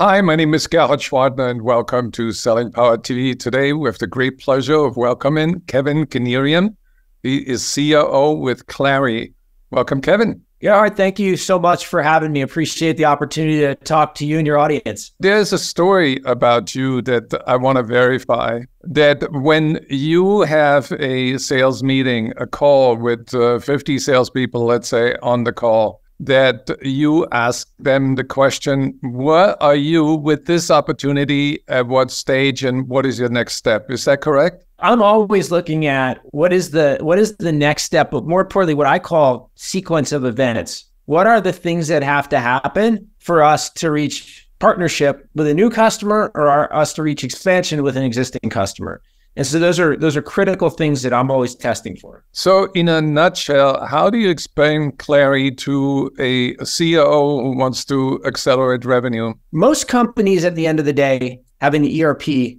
Hi, my name is Gerhard Schwartner, and welcome to Selling Power TV. Today, we have the great pleasure of welcoming Kevin Knierien. He is COO with Clari. Welcome, Kevin. Yeah, all right. Thank you so much for having me. Appreciate the opportunity to talk to you and your audience. There's a story about you that I want to verify, that when you have a sales meeting, a call with 50 salespeople, let's say, on the call, that you ask them the question, where are you with this opportunity, at what stage, and what is your next step? Is that correct? I'm always looking at what is the next step, but more importantly, what I call sequence of events. What are the things that have to happen for us to reach partnership with a new customer or us to reach expansion with an existing customer? And so those are critical things that I'm always testing for. So in a nutshell, how do you explain Clari to a COO who wants to accelerate revenue? Most companies at the end of the day have an ERP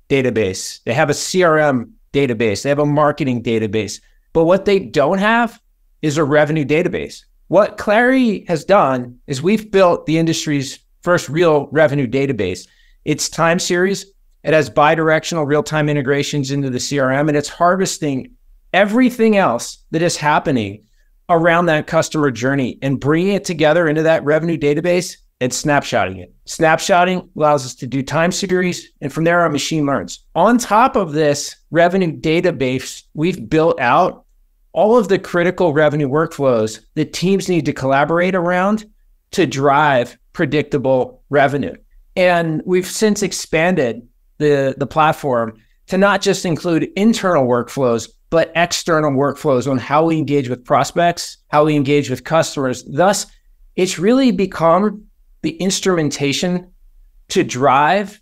database. They have a CRM database. They have a marketing database. But what they don't have is a revenue database. What Clari has done is we've built the industry's first real revenue database. It's time series. It has bidirectional real-time integrations into the CRM, and it's harvesting everything else that is happening around that customer journey and bringing it together into that revenue database and snapshotting it. Snapshotting allows us to do time series, and from there, our machine learns. On top of this revenue database, we've built out all of the critical revenue workflows that teams need to collaborate around to drive predictable revenue. And we've since expanded the platform to not just include internal workflows, but external workflows on how we engage with prospects, how we engage with customers. Thus, it's really become the instrumentation to drive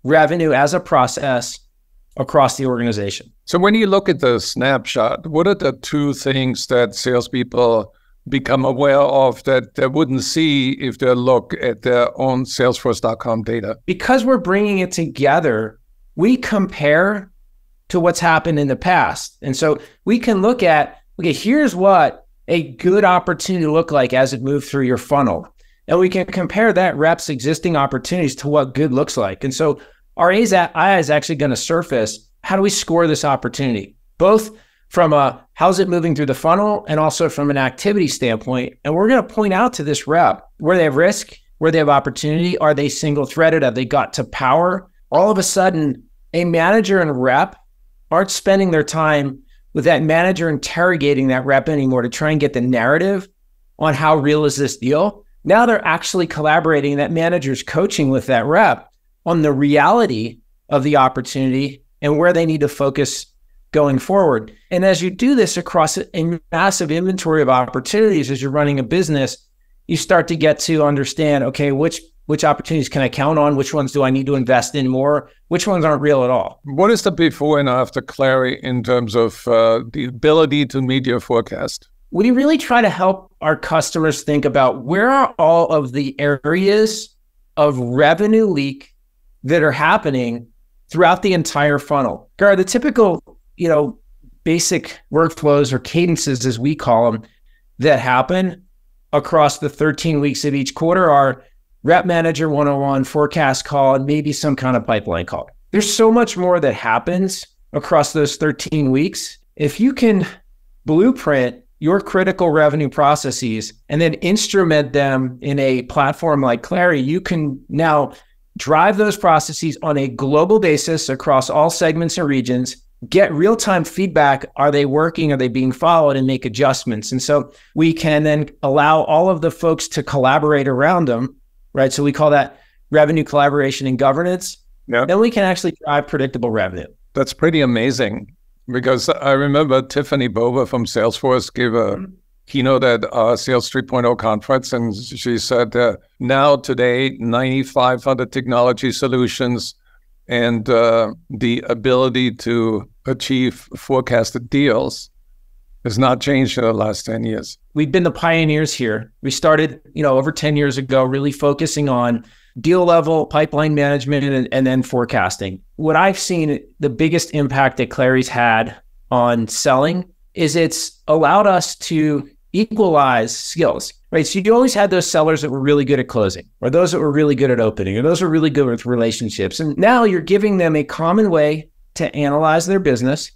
revenue as a process across the organization. So when you look at the snapshot, what are the two things that salespeople become aware of that they wouldn't see if they look at their own Salesforce.com data? Because we're bringing it together, we compare to what's happened in the past. And so we can look at, okay, here's what a good opportunity looked like as it moved through your funnel. And we can compare that rep's existing opportunities to what good looks like. And so our AI is actually going to surface, how do we score this opportunity? Both from a how's it moving through the funnel and also from an activity standpoint. And we're going to point out to this rep where they have risk, where they have opportunity. Are they single threaded? Have they got to power? All of a sudden, a manager and rep aren't spending their time with that manager interrogating that rep anymore to try and get the narrative on how real is this deal. Now they're actually collaborating. That manager's coaching with that rep on the reality of the opportunity and where they need to focus going forward. And as you do this across a massive inventory of opportunities, as you're running a business, you start to get to understand, okay, which opportunities can I count on? Which ones do I need to invest in more? Which ones aren't real at all? What is the before and after Clari in terms of the ability to meet your forecast? We really try to help our customers think about where are all of the areas of revenue leak that are happening throughout the entire funnel. The typical basic workflows or cadences, as we call them, that happen across the 13 weeks of each quarter are rep manager 101, forecast call, and maybe some kind of pipeline call. There's so much more that happens across those 13 weeks. If you can blueprint your critical revenue processes and then instrument them in a platform like Clari, you can now drive those processes on a global basis across all segments and regions, get real-time feedback. Are they working? Are they being followed? And make adjustments. And so we can then allow all of the folks to collaborate around them, right? So we call that revenue collaboration and governance. Yep. Then we can actually drive predictable revenue. That's pretty amazing, because I remember Tiffany Bover from Salesforce gave a keynote at our Sales 3.0 conference, and she said, now today, 9,500 technology solutions and the ability to achieve forecasted deals has not changed in the last 10 years. We've been the pioneers here. We started, over 10 years ago, really focusing on deal level, pipeline management, and then forecasting. What I've seen, the biggest impact that Clari's had on selling is it's allowed us to equalize skills, right? right? So you always had those sellers that were really good at closing, or those that were really good at opening, or those who are really good with relationships. And now you're giving them a common way to analyze their business,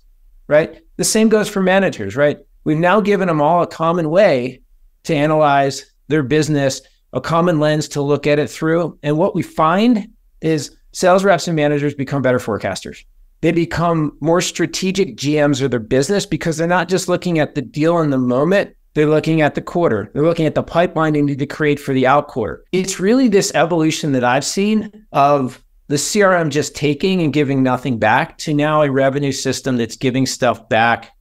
right? The same goes for managers, right? We've now given them all a common way to analyze their business, a common lens to look at it through. And what we find is sales reps and managers become better forecasters. They become more strategic GMs of their business because they're not just looking at the deal in the moment. They're looking at the quarter. They're looking at the pipeline they need to create for the out quarter. It's really this evolution that I've seen of the CRM just taking and giving nothing back to now a revenue system that's giving stuff back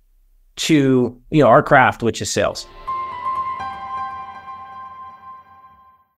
to, our craft, which is sales.